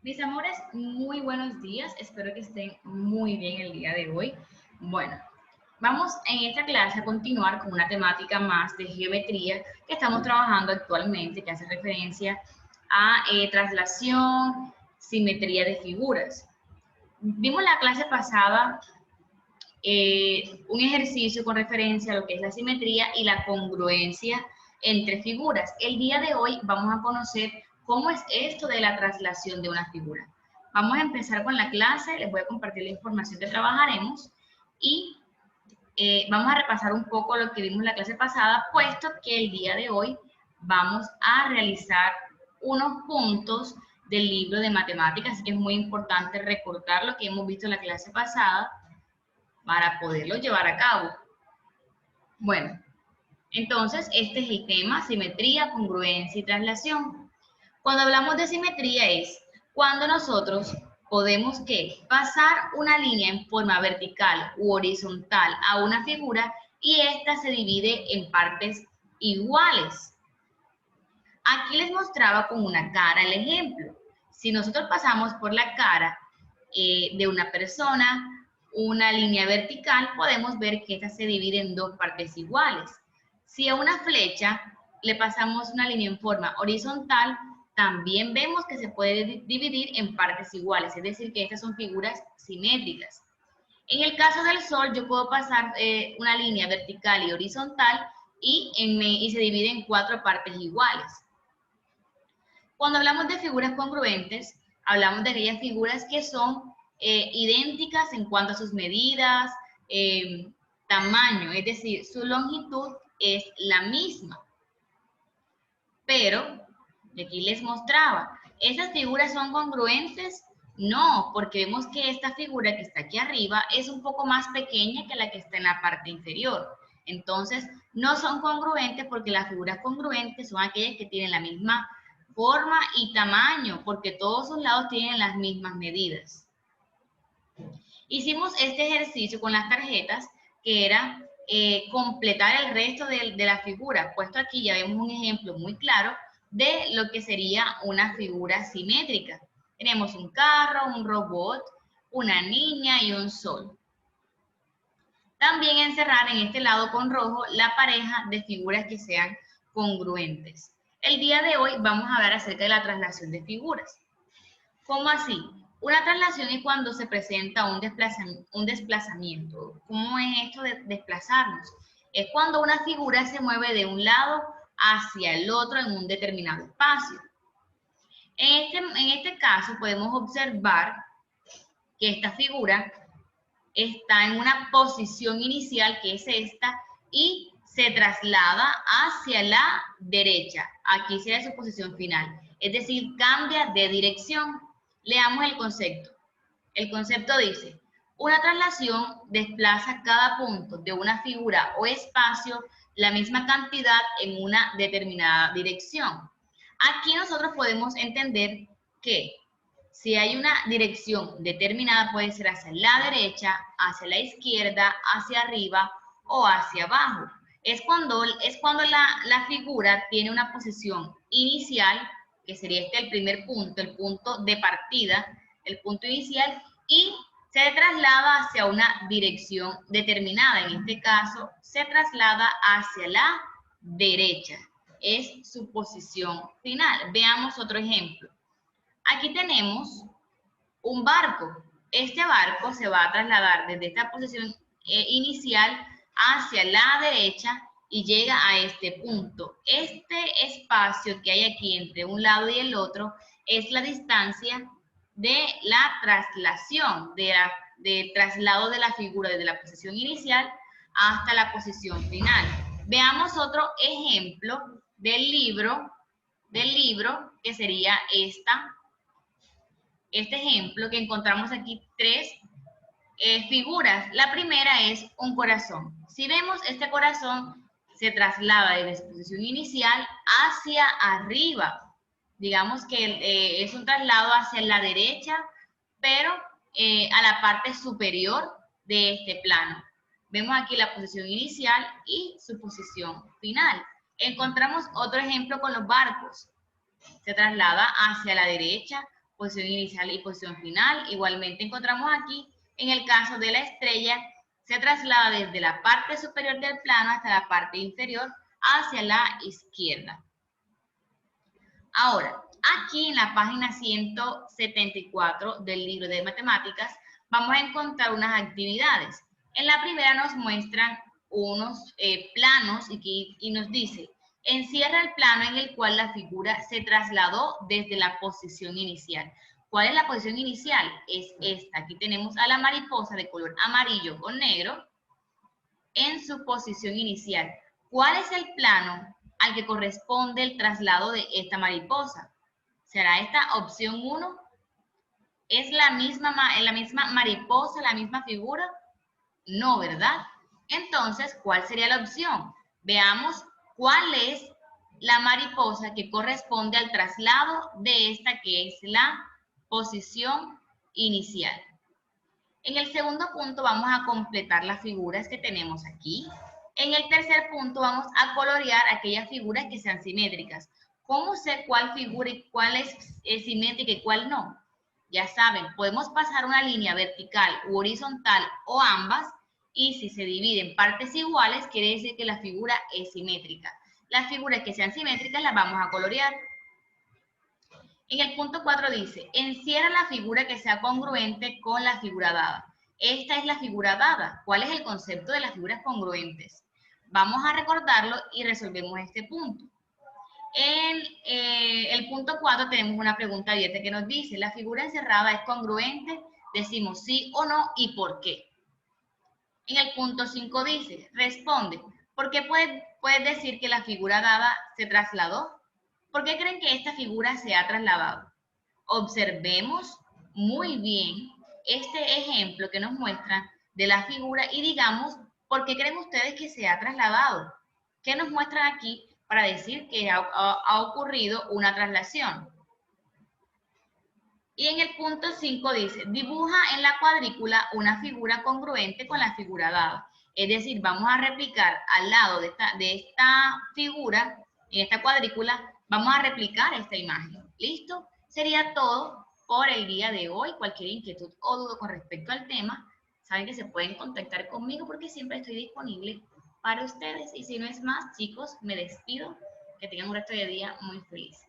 Mis amores, muy buenos días. Espero que estén muy bien el día de hoy. Bueno, vamos en esta clase a continuar con una temática más de geometría que estamos trabajando actualmente, que hace referencia a traslación, simetría de figuras. Vimos la clase pasada un ejercicio con referencia a lo que es la simetría y la congruencia entre figuras. El día de hoy vamos a conocer cómo es esto de la traslación de una figura. Vamos a empezar con la clase, les voy a compartir la información que trabajaremos y vamos a repasar un poco lo que vimos en la clase pasada, puesto que el día de hoy vamos a realizar unos puntos del libro de matemáticas, así que es muy importante recordar lo que hemos visto en la clase pasada para poderlo llevar a cabo. Bueno, entonces este es el tema, simetría, congruencia y traslación. Cuando hablamos de simetría es cuando nosotros podemos ¿qué? Pasar una línea en forma vertical u horizontal a una figura y esta se divide en partes iguales. Aquí les mostraba con una cara el ejemplo. Si nosotros pasamos por la cara de una persona, una línea vertical, podemos ver que esta se divide en dos partes iguales. Si a una flecha le pasamos una línea en forma horizontal, también vemos que se puede dividir en partes iguales, es decir, que estas son figuras simétricas. En el caso del Sol, yo puedo pasar una línea vertical y horizontal y se divide en cuatro partes iguales. Cuando hablamos de figuras congruentes, hablamos de aquellas figuras que son idénticas en cuanto a sus medidas, tamaño, es decir, su longitud es la misma. Pero, aquí les mostraba, ¿esas figuras son congruentes? No, porque vemos que esta figura que está aquí arriba es un poco más pequeña que la que está en la parte inferior. Entonces, no son congruentes porque las figuras congruentes son aquellas que tienen la misma forma y tamaño, porque todos sus lados tienen las mismas medidas. Hicimos este ejercicio con las tarjetas, que era completar el resto de la figura. Puesto aquí ya vemos un ejemplo muy claro de lo que sería una figura simétrica. Tenemos un carro, un robot, una niña y un sol. También encerrar en este lado con rojo la pareja de figuras que sean congruentes. El día de hoy vamos a hablar acerca de la traslación de figuras. ¿Cómo así? Una traslación es cuando se presenta un desplazamiento. ¿Cómo es esto de desplazarnos? Es cuando una figura se mueve de un lado hacia el otro en un determinado espacio. En este caso podemos observar que esta figura está en una posición inicial, que es esta, y se traslada hacia la derecha. Aquí sería su posición final. Es decir, cambia de dirección. Leamos el concepto. El concepto dice, una traslación desplaza cada punto de una figura o espacio la misma cantidad en una determinada dirección. Aquí nosotros podemos entender que si hay una dirección determinada, puede ser hacia la derecha, hacia la izquierda, hacia arriba o hacia abajo. Es cuando la figura tiene una posición inicial, que sería este el primer punto, el punto de partida, el punto inicial, y se traslada hacia una dirección determinada. En este caso, se traslada hacia la derecha. Es su posición final. Veamos otro ejemplo. Aquí tenemos un barco. Este barco se va a trasladar desde esta posición inicial hacia la derecha y llega a este punto. Este espacio que hay aquí entre un lado y el otro es la distancia de la traslación, del traslado de la figura desde la posición inicial hasta la posición final. Veamos otro ejemplo del libro que sería este ejemplo, que encontramos aquí tres figuras. La primera es un corazón. Si vemos, este corazón se traslada desde su posición inicial hacia arriba. Digamos que es un traslado hacia la derecha, pero a la parte superior de este plano. Vemos aquí la posición inicial y su posición final. Encontramos otro ejemplo con los barcos. Se traslada hacia la derecha posición inicial y posición final. Igualmente encontramos aquí, en el caso de la estrella, se traslada desde la parte superior del plano hasta la parte inferior hacia la izquierda. Ahora, aquí en la página 174 del libro de matemáticas, vamos a encontrar unas actividades. En la primera nos muestran unos planos y nos dice, encierra el plano en el cual la figura se trasladó desde la posición inicial. ¿Cuál es la posición inicial? Es esta. Aquí tenemos a la mariposa de color amarillo con negro en su posición inicial. ¿Cuál es el plano al que corresponde el traslado de esta mariposa? ¿Será esta opción 1? ¿Es la misma mariposa, la misma figura? No, ¿verdad? Entonces, ¿cuál sería la opción? Veamos cuál es la mariposa que corresponde al traslado de esta que es la posición inicial. En el segundo punto vamos a completar las figuras que tenemos aquí. En el tercer punto vamos a colorear aquellas figuras que sean simétricas. ¿Cómo sé cuál figura y cuál es simétrica y cuál no? Ya saben, podemos pasar una línea vertical u horizontal o ambas, y si se divide en partes iguales, quiere decir que la figura es simétrica. Las figuras que sean simétricas las vamos a colorear. En el punto 4 dice, encierra la figura que sea congruente con la figura dada. Esta es la figura dada. ¿Cuál es el concepto de las figuras congruentes? Vamos a recordarlo y resolvemos este punto. En el punto 4 tenemos una pregunta abierta que nos dice, ¿la figura encerrada es congruente? Decimos sí o no y por qué. En el punto 5 dice, responde, ¿por qué puedes decir que la figura dada se trasladó? ¿Por qué creen que esta figura se ha trasladado? Observemos muy bien este ejemplo que nos muestra de la figura y digamos, ¿por qué creen ustedes que se ha trasladado? ¿Qué nos muestran aquí para decir que ha ocurrido una traslación? Y en el punto 5 dice, dibuja en la cuadrícula una figura congruente con la figura dada. Es decir, vamos a replicar al lado de esta figura, en esta cuadrícula, vamos a replicar esta imagen. ¿Listo? Sería todo por el día de hoy. Cualquier inquietud o duda con respecto al tema, saben que se pueden contactar conmigo porque siempre estoy disponible para ustedes. Y si no es más, chicos, me despido. Que tengan un resto de día muy feliz.